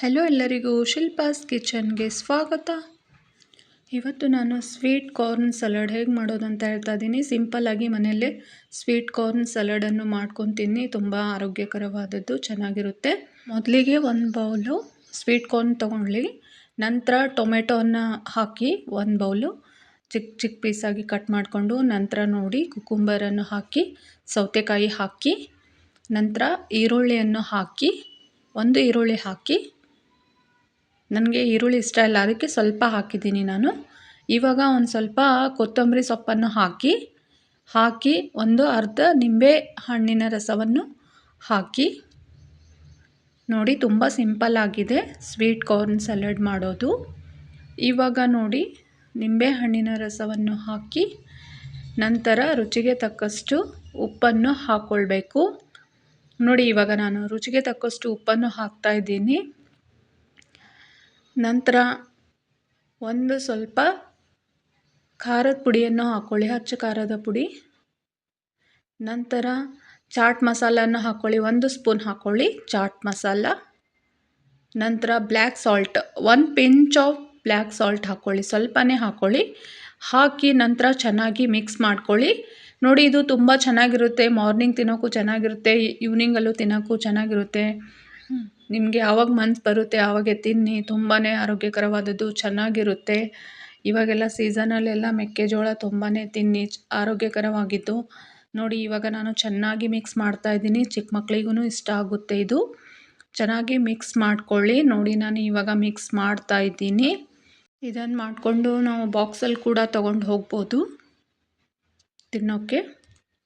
Hello ಎಲ್ಲರಿಗೂ ಶಿಲ್ಪಾಸ್ ಕಿಚನ್ಗೆ ಸ್ವಾಗತ. ಇವತ್ತು ನಾನು ಸ್ವೀಟ್ ಕಾರ್ನ್ ಸಲಾಡ್ ಹೇಗೆ ಮಾಡೋದು ಅಂತ ಹೇಳ್ತಾ ಇದ್ದೀನಿ. ಸಿಂಪಲ್ಲಾಗಿ ಮನೆಯಲ್ಲೇ ಸ್ವೀಟ್ ಕಾರ್ನ್ ಸಲಾಡನ್ನು ಮಾಡ್ಕೊತೀನಿ. ತುಂಬ ಆರೋಗ್ಯಕರವಾದದ್ದು, ಚೆನ್ನಾಗಿರುತ್ತೆ. ಮೊದಲಿಗೆ ಒಂದು ಬೌಲು ಸ್ವೀಟ್ ಕಾರ್ನ್ ತೊಗೊಳ್ಳಿ. ನಂತರ ಟೊಮೆಟೋನ ಹಾಕಿ ಒಂದು ಬೌಲು ಚಿಕ್ಕ ಚಿಕ್ಕ ಪೀಸಾಗಿ ಕಟ್ ಮಾಡಿಕೊಂಡು, ನಂತರ ನೋಡಿ ಕುಕುಂಬರನ್ನು ಹಾಕಿ, ಸೌತೆಕಾಯಿ ಹಾಕಿ, ನಂತರ ಈರುಳ್ಳಿಯನ್ನು ಹಾಕಿ, ಒಂದು ಈರುಳ್ಳಿ ಹಾಕಿ, ನನಗೆ ಈರುಳ್ಳಿ ಇಷ್ಟ ಇಲ್ಲ ಅದಕ್ಕೆ ಸ್ವಲ್ಪ ಹಾಕಿದ್ದೀನಿ ನಾನು. ಇವಾಗ ಒಂದು ಸ್ವಲ್ಪ ಕೊತ್ತಂಬರಿ ಸೊಪ್ಪನ್ನು ಹಾಕಿ ಒಂದು ಅರ್ಧ ನಿಂಬೆ ಹಣ್ಣಿನ ರಸವನ್ನು ಹಾಕಿ ನೋಡಿ. ತುಂಬ ಸಿಂಪಲ್ ಆಗಿದೆ ಸ್ವೀಟ್ ಕಾರ್ನ್ ಸಲಾಡ್ ಮಾಡೋದು. ಇವಾಗ ನೋಡಿ ನಿಂಬೆ ಹಣ್ಣಿನ ರಸವನ್ನು ಹಾಕಿ, ನಂತರ ರುಚಿಗೆ ತಕ್ಕಷ್ಟು ಉಪ್ಪನ್ನು ಹಾಕ್ಕೊಳ್ಬೇಕು. ನೋಡಿ ಇವಾಗ ನಾನು ರುಚಿಗೆ ತಕ್ಕಷ್ಟು ಉಪ್ಪನ್ನು ಹಾಕ್ತಾ ಇದ್ದೀನಿ. ನಂತರ ಒಂದು ಸ್ವಲ್ಪ ಖಾರದ ಪುಡಿಯನ್ನು ಹಾಕ್ಕೊಳ್ಳಿ, ಅಚ್ಚ ಖಾರದ ಪುಡಿ. ನಂತರ ಚಾಟ್ ಮಸಾಲನ್ನು ಹಾಕ್ಕೊಳ್ಳಿ, 1 ಸ್ಪೂನ್ ಹಾಕ್ಕೊಳ್ಳಿ ಚಾಟ್ ಮಸಾಲ. ನಂತರ black salt, 1 pinch off black salt ಹಾಕ್ಕೊಳ್ಳಿ, ಸ್ವಲ್ಪನೇ ಹಾಕ್ಕೊಳ್ಳಿ. ಹಾಕಿ ನಂತರ ಚೆನ್ನಾಗಿ ಮಿಕ್ಸ್ ಮಾಡ್ಕೊಳ್ಳಿ. ನೋಡಿ ಇದು ತುಂಬ ಚೆನ್ನಾಗಿರುತ್ತೆ, ಮಾರ್ನಿಂಗ್ ತಿನ್ನೋಕ್ಕೂ ಚೆನ್ನಾಗಿರುತ್ತೆ, ಈವ್ನಿಂಗಲ್ಲೂ ತಿನ್ನೋಕ್ಕೂ ಚೆನ್ನಾಗಿರುತ್ತೆ. ನಿಮಗೆ ಯಾವಾಗ ಮನ್ಸು ಬರುತ್ತೆ ಆವಾಗೆ ತಿನ್ನಿ. ತುಂಬಾ ಆರೋಗ್ಯಕರವಾದದ್ದು, ಚೆನ್ನಾಗಿರುತ್ತೆ. ಇವಾಗೆಲ್ಲ ಸೀಸನಲ್ಲೆಲ್ಲ ಮೆಕ್ಕೆಜೋಳ ತುಂಬಾ ತಿನ್ನಿ, ಆರೋಗ್ಯಕರವಾಗಿದ್ದು. ನೋಡಿ ಇವಾಗ ನಾನು ಚೆನ್ನಾಗಿ ಮಿಕ್ಸ್ ಮಾಡ್ತಾ ಇದ್ದೀನಿ. ಚಿಕ್ಕ ಮಕ್ಕಳಿಗೂ ಇಷ್ಟ ಆಗುತ್ತೆ ಇದು. ಚೆನ್ನಾಗಿ ಮಿಕ್ಸ್ ಮಾಡ್ಕೊಳ್ಳಿ. ನೋಡಿ ನಾನು ಇವಾಗ ಮಿಕ್ಸ್ ಮಾಡ್ತಾ ಇದ್ದೀನಿ. ಇದನ್ನು ಮಾಡಿಕೊಂಡು ನಾವು ಬಾಕ್ಸಲ್ಲಿ ಕೂಡ ತೊಗೊಂಡು ಹೋಗ್ಬೋದು ತಿನ್ನೋಕ್ಕೆ,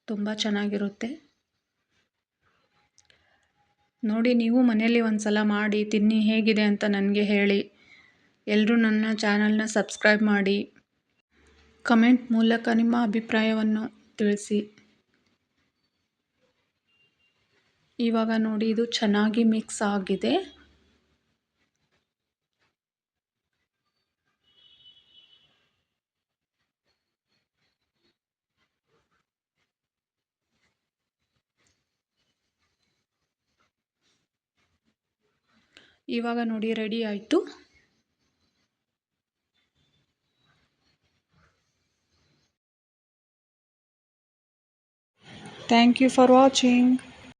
ತುಂಬ ಚೆನ್ನಾಗಿರುತ್ತೆ. ನೋಡಿ ನೀವು ಮನೆಯಲ್ಲಿ ಒಂದು ಸಲ ಮಾಡಿ ತಿನ್ನಿ, ಹೇಗಿದೆ ಅಂತ ನನಗೆ ಹೇಳಿ. ಎಲ್ಲರೂ ನನ್ನ ಚಾನಲ್ನ ಸಬ್ಸ್ಕ್ರೈಬ್ ಮಾಡಿ, ಕಮೆಂಟ್ ಮೂಲಕ ನಿಮ್ಮ ಅಭಿಪ್ರಾಯವನ್ನು ತಿಳಿಸಿ. ಇವಾಗ ನೋಡಿ ಇದು ಚೆನ್ನಾಗಿ ಮಿಕ್ಸ್ ಆಗಿದೆ. ಇವಾಗ ನೋಡಿ ರೆಡಿ ಆಯಿತು. Thank you for watching.